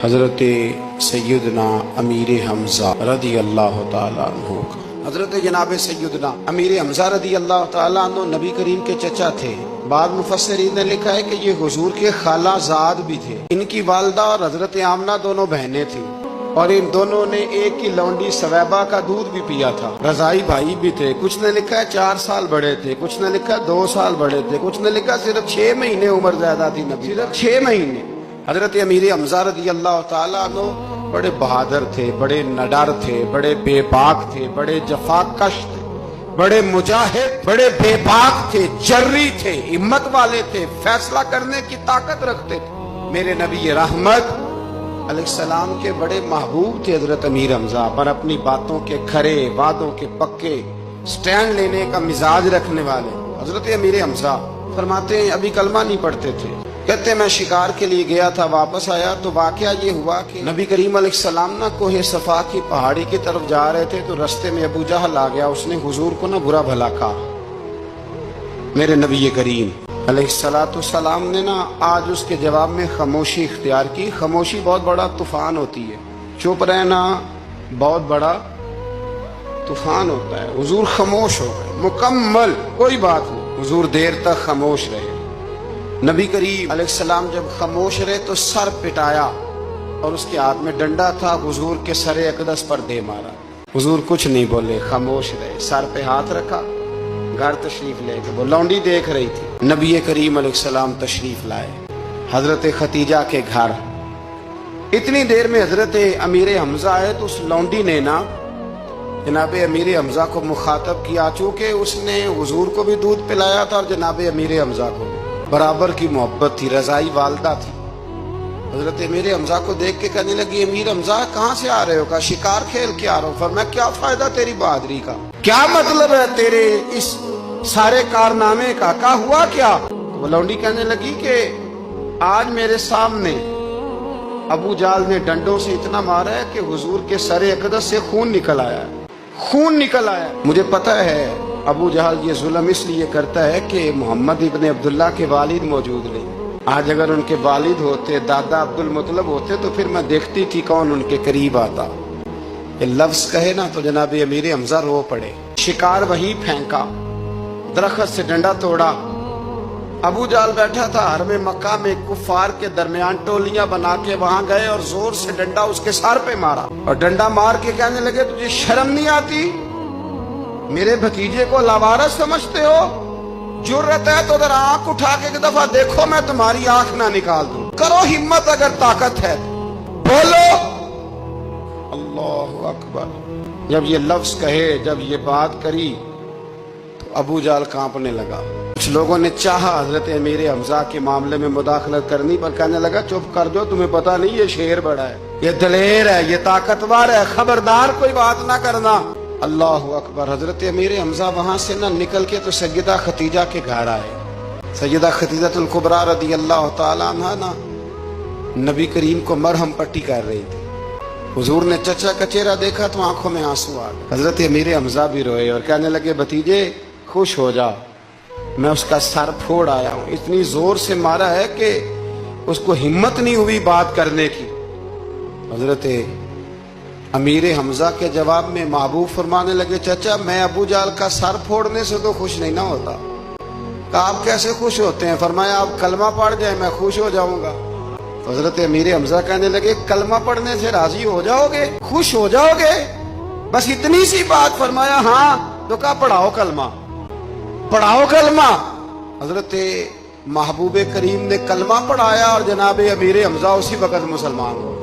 حضرت سیدنا امیر حمزہ رضی اللہ تعالیٰ عنہ کا حضرت جناب سیدنا امیر حمزہ رضی اللہ تعالیٰ عنہ نبی کریم کے چچا تھے۔ بعض مفسرین نے لکھا ہے کہ یہ حضور کے خالہ زاد بھی تھے۔ ان کی والدہ اور حضرت آمنہ دونوں بہنیں تھیں اور ان دونوں نے ایک ہی لونڈی سویبہ کا دودھ بھی پیا تھا۔ رضائی بھائی بھی تھے، کچھ نے لکھا ہے 4 سال بڑے تھے، کچھ نے لکھا 2 سال بڑے تھے، کچھ نے لکھا صرف 6 مہینے عمر زیادہ تھی نبی، صرف 6 مہینے۔ حضرت امیر حمزہ رضی اللہ تعالیٰ عنہ بڑے بہادر تھے، بڑے نڈر تھے، بڑے بے باک تھے، بڑے جفاکش تھے، بڑے مجاہد، بڑے بے باک تھے، جری تھے، ہمت والے تھے، فیصلہ کرنے کی طاقت رکھتے تھے۔ میرے نبی رحمت علیہ السلام کے بڑے محبوب تھے حضرت امیر حمزہ، پر اپنی باتوں کے کھرے، وعدوں کے پکے، سٹینڈ لینے کا مزاج رکھنے والے حضرت امیر حمزہ فرماتے ہیں ابھی کلمہ نہیں پڑھتے تھے، کہتے میں شکار کے لیے گیا تھا، واپس آیا تو واقعہ یہ ہوا کہ نبی کریم علیہ السلام نہ کوہ صفا کی پہاڑی کی طرف جا رہے تھے تو رستے میں ابو جہل آ گیا، اس نے حضور کو نہ برا بھلا کہا۔ میرے نبی کریم علیہ السلام نے نا آج اس کے جواب میں خاموشی اختیار کی۔ خاموشی بہت بڑا طوفان ہوتی ہے، چپ رہنا بہت بڑا طوفان ہوتا ہے۔ حضور خاموش ہو گئے، مکمل کوئی بات نہیں، حضور دیر تک خاموش رہے۔ نبی کریم علیہ السلام جب خاموش رہے تو سر پٹایا اور اس کے ہاتھ میں ڈنڈا تھا، حضور کے سر اقدس پر دے مارا۔ حضور کچھ نہیں بولے، خاموش رہے، سر پہ ہاتھ رکھا، گھر تشریف لے کے وہ لونڈی دیکھ رہی تھی۔ نبی کریم علیہ السلام تشریف لائے حضرت ختیجہ کے گھر۔ اتنی دیر میں حضرت امیر حمزہ آئے تو اس لونڈی نے نا جناب امیر حمزہ کو مخاطب کیا، چونکہ اس نے حضور کو بھی دودھ پلایا تھا اور جناب امیر حمزہ کو بھی برابر کی محبت تھی، رضائی والدہ تھی۔ حضرت امیر حمزہ کو دیکھ کے کہنے لگی امیر حمزہ کہاں سے آ رہے ہو؟ کہا شکار کھیل کے آ رہا ہوں۔ فرمایا کیا فائدہ تیری بہادری کا، کیا مطلب ہے تیرے اس سارے کارنامے کا، کہا ہوا کیا؟ وہ لونڈی کہنے لگی کہ آج میرے سامنے ابو جہل نے ڈنڈوں سے اتنا مارا ہے کہ حضور کے سر اقدس سے خون نکل آیا ہے، خون نکل آیا۔ مجھے پتہ ہے ابو جہل یہ ظلم اس لیے کرتا ہے کہ محمد ابن عبداللہ کے والد موجود نہیں۔ آج اگر ان کے والد ہوتے، دادا عبد المطلب ہوتے تو پھر میں دیکھتی تھی کون ان کے قریب آتا۔ یہ لفظ کہے نا تو جناب امیر حمزہ رو پڑے۔ شکار وہیں پھینکا، درخت سے ڈنڈا توڑا۔ ابو جہل بیٹھا تھا حرم مکہ میں، کفار کے درمیان ٹولیاں بنا کے وہاں گئے اور زور سے ڈنڈا اس کے سر پہ مارا اور ڈنڈا مار کے کہنے لگے تجھے شرم نہیں آتی؟ میرے بھتیجے کو لاوارث سمجھتے ہو؟ جرأت ہے تو ذرا آنکھ اٹھا کے ایک دفعہ دیکھو، میں تمہاری آنکھ نہ نکال دوں۔ کرو ہمت اگر طاقت ہے، بولو اللہ اکبر۔ جب یہ لفظ کہے، جب یہ بات کری تو ابو جہل کانپنے لگا۔ کچھ لوگوں نے چاہا حضرت امیر حمزہ کے معاملے میں مداخلت کرنی، پر کہنے لگا چپ کر جو، تمہیں پتہ نہیں یہ شیر بڑا ہے، یہ دلیر ہے، یہ طاقتور ہے، خبردار کوئی بات نہ کرنا۔ اللہ اکبر۔ حضرت امیر حمزہ وہاں سے نہ نکل کے تو سیدہ ختیجہ کے گھر آئے۔ سیدہ ختیجہ الکبریٰ رضی اللہ تعالیٰ عنہ نا نبی کریم کو مرہم پٹی کر رہی تھی۔ حضور نے چچا کا چہرہ دیکھا تو آنکھوں میں آنسو آ گئے۔ حضرت امیر حمزہ بھی روئے اور کہنے لگے بھتیجے خوش ہو جا، میں اس کا سر پھوڑ آیا ہوں۔ اتنی زور سے مارا ہے کہ اس کو ہمت نہیں ہوئی بات کرنے کی۔ حضرت امیر حمزہ کے جواب میں محبوب فرمانے لگے چچا میں ابو جہل کا سر پھوڑنے سے تو خوش نہیں نہ ہوتا۔ کہا آپ کیسے خوش ہوتے ہیں؟ فرمایا آپ کلمہ پڑھ جائیں میں خوش ہو جاؤں گا۔ تو حضرت امیر حمزہ کہنے لگے کلمہ پڑھنے سے راضی ہو جاؤ گے، خوش ہو جاؤ گے، بس اتنی سی بات؟ فرمایا ہاں۔ تو کہا پڑھاؤ کلمہ، پڑھاؤ کلمہ۔ حضرت محبوب کریم نے کلمہ پڑھایا اور جناب امیر حمزہ اسی وقت مسلمان ہو۔